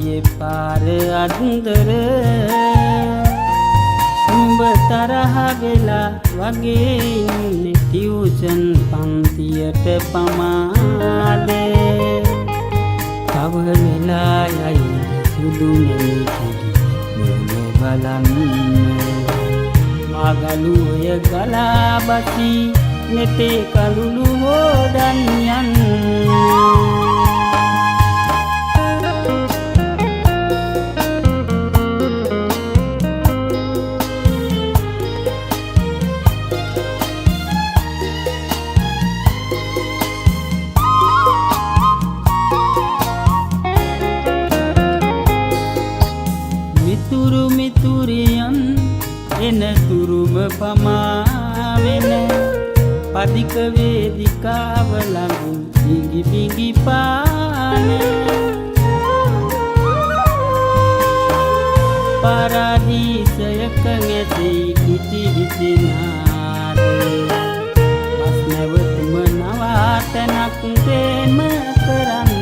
තියේ පාර අන්දර උඹ තරහ වෙලා වගේ ඉන්නේ ටියුෂන් පන්තියට පමාදේ තව වෙලා යයි සුදු නෙමෙයි බලන්න මාගලුය ගලා බසි නෙතේ කලුළු හොදන් යන්න මිතුරු මිතුරියන් එන තුරුම පමාවෙන පදික වේදිකාව ළඟින් බිඟි බිඟි පාන පාරාදීසයක නැති කිචි විසිනාදේ බස් නැවතුම නවාතනක් දෙම කරන්න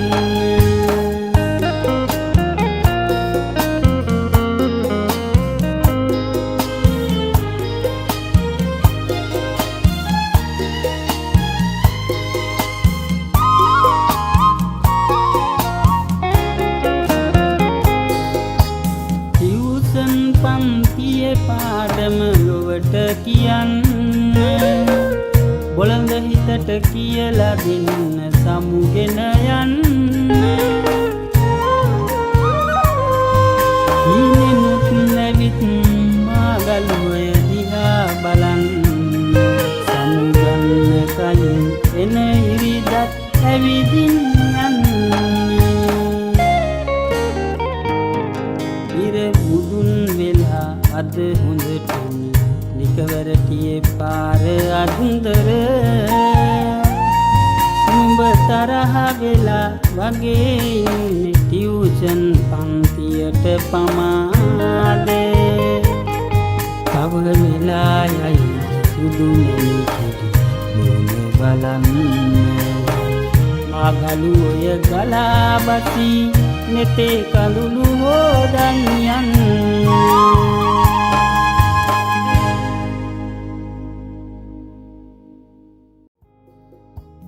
පන්තියේ පාඩම ලොවට කියන්න බොළඳ හිතට කියලා දෙන්න සමුගෙන යන්න ඊනෙනුත් නැවිත් මාගලුය දිහා බලන්න සමුගන්න කලින් එන ඉරිදත් ඇවිදින් යන්න බුදුන් වෙලා අද හොඳටම නිකවරටියේ පාර අන්දර උඹ තරහ වෙලා වගේ ඉන්නේ ටියුෂන් පන්තියට පමාදේ තව වෙලා යයි සුදු නෙමෙයි බලන්න මාගලුය ගලා බසි නෙතේ කලුළු හොදන් යන්න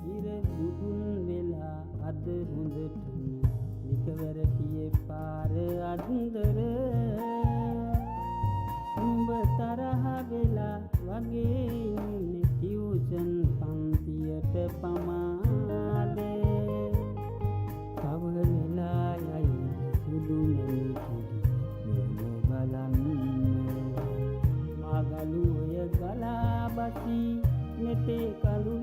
ඉර බුදුන් වෙලා අද හොඳටම නිකවරටියේ පාර අන්දර උඹ තරහ වෙලා වගේ ඉන්නේ ටියුෂන් පන්තියට පමාදේ තව වෙලා යයි සුදු නෙමෙයි බලන්න මාගලුය ගලා බසි නෙතේ කලු